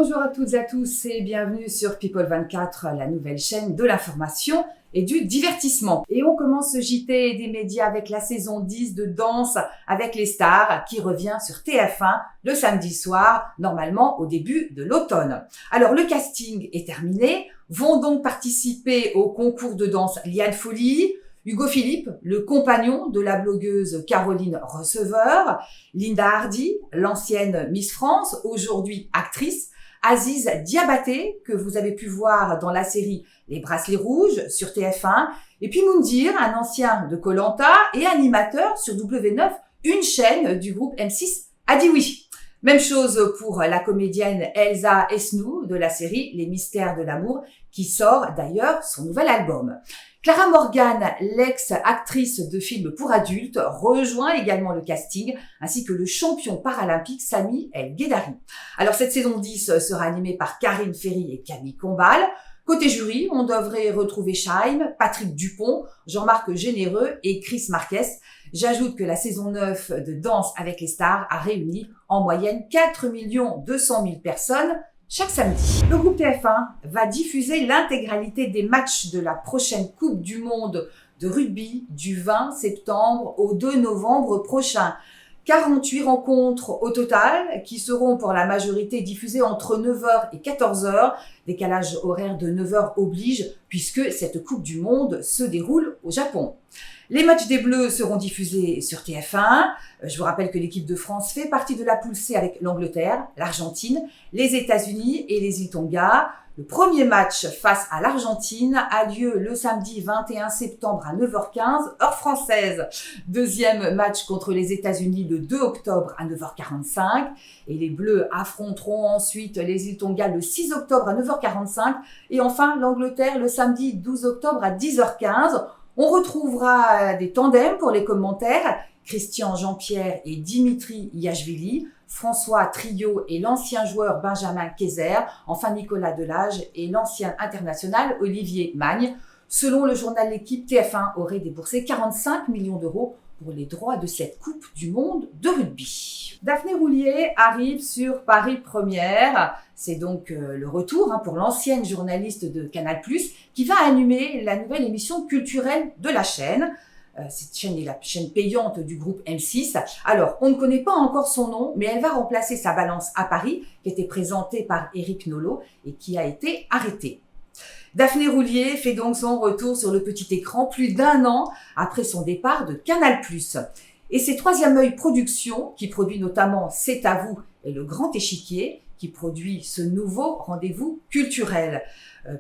Bonjour à toutes et à tous et bienvenue sur People24, la nouvelle chaîne de l'information et du divertissement. Et on commence ce JT des médias avec la saison 10 de Danse avec les stars qui revient sur TF1 le samedi soir, normalement au début de l'automne. Alors le casting est terminé, vont donc participer au concours de danse Liane Folly, Hugo Philippe, le compagnon de la blogueuse Caroline Receveur, Linda Hardy, l'ancienne Miss France, aujourd'hui actrice, Aziz Diabaté, que vous avez pu voir dans la série Les Bracelets Rouges sur TF1, et puis Moundir, un ancien de Koh-Lanta et animateur sur W9, une chaîne du groupe M6, a dit oui. Même chose pour la comédienne Elsa Esnou de la série Les Mystères de l'amour, qui sort d'ailleurs son nouvel album. Clara Morgan, l'ex-actrice de films pour adultes, rejoint également le casting, ainsi que le champion paralympique Sami El Guedari. Alors cette saison 10 sera animée par Karine Ferry et Camille Combal. Côté jury, on devrait retrouver Chaim, Patrick Dupont, Jean-Marc Généreux et Chris Marquez. J'ajoute que la saison 9 de Danse avec les stars a réuni en moyenne 4 200 000 personnes chaque samedi. Le groupe TF1 va diffuser l'intégralité des matchs de la prochaine Coupe du Monde de rugby du 20 septembre au 2 novembre prochain. 48 rencontres au total qui seront pour la majorité diffusées entre 9h et 14h. Décalage horaire de 9h oblige puisque cette Coupe du Monde se déroule au Japon. Les matchs des Bleus seront diffusés sur TF1. Je vous rappelle que l'équipe de France fait partie de la poule C avec l'Angleterre, l'Argentine, les États-Unis et les îles Tonga. Le premier match face à l'Argentine a lieu le samedi 21 septembre à 9h15, heure française. Deuxième match contre les États-Unis le 2 octobre à 9h45. Et les Bleus affronteront ensuite les îles Tonga le 6 octobre à 9h45. Et enfin l'Angleterre le samedi 12 octobre à 10h15. On retrouvera des tandems pour les commentaires. Christian Jean-Pierre et Dimitri Yachvili, François Trio et l'ancien joueur Benjamin Kayser, enfin Nicolas Delage et l'ancien international Olivier Magne. Selon le journal L'Équipe, TF1 aurait déboursé 45 millions d'euros pour les droits de cette Coupe du Monde de rugby. Daphné Roulier arrive sur Paris Première. C'est donc le retour pour l'ancienne journaliste de Canal+, qui va animer la nouvelle émission culturelle de la chaîne. Cette chaîne est la chaîne payante du groupe M6. Alors, on ne connaît pas encore son nom, mais elle va remplacer sa balance à Paris, qui était présentée par Éric Nolot et qui a été arrêtée. Daphné Roulier fait donc son retour sur le petit écran plus d'1 an après son départ de Canal+. Et c'est Troisième Œil Productions, qui produit notamment C'est à vous et Le Grand Échiquier, qui produit ce nouveau rendez-vous culturel.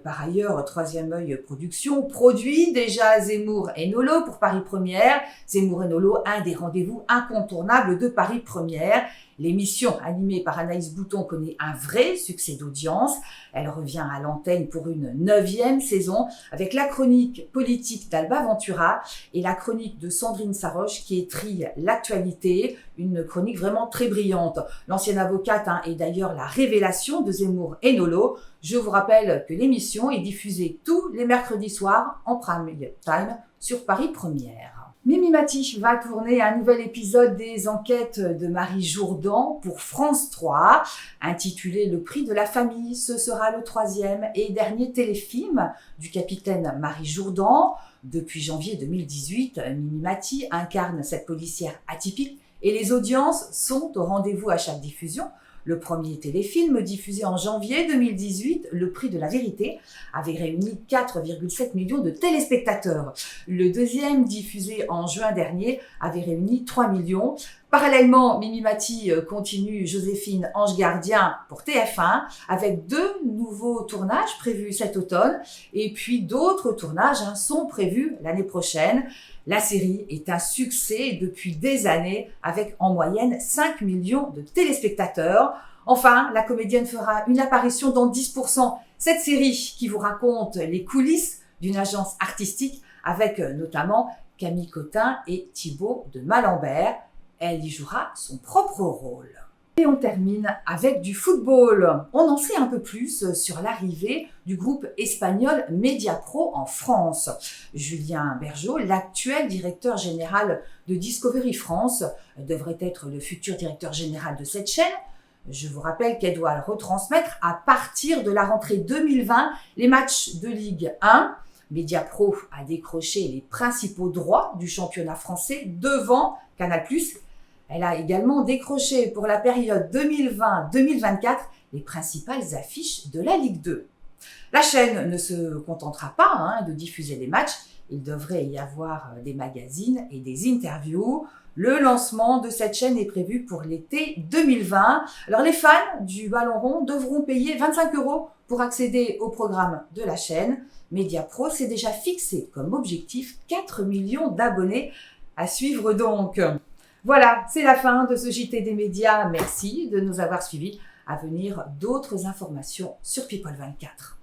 Par ailleurs, Troisième Œil Productions produit déjà Zemmour et Nolot pour Paris Première. Zemmour et Nolot, un des rendez-vous incontournables de Paris Première. L'émission animée par Anaïs Bouton connaît un vrai succès d'audience. Elle revient à l'antenne pour une 9e saison avec la chronique politique d'Alba Ventura et la chronique de Sandrine Saroche qui étrille l'actualité. Une chronique vraiment très brillante. L'ancienne avocate est d'ailleurs la révélation de Zemmour et Nolot. Je vous rappelle que l'émission est diffusée tous les mercredis soirs en prime time sur Paris Première. Mimi Mati va tourner un nouvel épisode des enquêtes de Marie Jourdan pour France 3, intitulé Le prix de la famille. Ce sera le 3e et dernier téléfilm du capitaine Marie Jourdan. Depuis janvier 2018, Mimi Mati incarne cette policière atypique et les audiences sont au rendez-vous à chaque diffusion. Le premier téléfilm, diffusé en janvier 2018, Le prix de la vérité, avait réuni 4,7 millions de téléspectateurs. Le deuxième, diffusé en juin dernier, avait réuni 3 millions. Parallèlement, Mimi Mati continue Joséphine Ange Gardien pour TF1 avec 2 nouveaux tournages prévus cet automne et puis d'autres tournages sont prévus l'année prochaine. La série est un succès depuis des années avec en moyenne 5 millions de téléspectateurs. Enfin, la comédienne fera une apparition dans 10%. Cette série qui vous raconte les coulisses d'une agence artistique avec notamment Camille Cotin et Thibaut de Malembert. Elle y jouera son propre rôle. Et on termine avec du football. On en sait un peu plus sur l'arrivée du groupe espagnol Mediapro en France. Julien Bergeau, l'actuel directeur général de Discovery France, devrait être le futur directeur général de cette chaîne. Je vous rappelle qu'elle doit retransmettre à partir de la rentrée 2020 les matchs de Ligue 1. Mediapro a décroché les principaux droits du championnat français devant Canal+. Elle a également décroché pour la période 2020-2024 les principales affiches de la Ligue 2. La chaîne ne se contentera pas de diffuser les matchs. Il devrait y avoir des magazines et des interviews. Le lancement de cette chaîne est prévu pour l'été 2020. Alors les fans du ballon rond devront payer 25 € pour accéder au programme de la chaîne. Mediapro s'est déjà fixé comme objectif 4 millions d'abonnés à suivre donc. Voilà, c'est la fin de ce JT des médias. Merci de nous avoir suivis. À venir, d'autres informations sur People 24.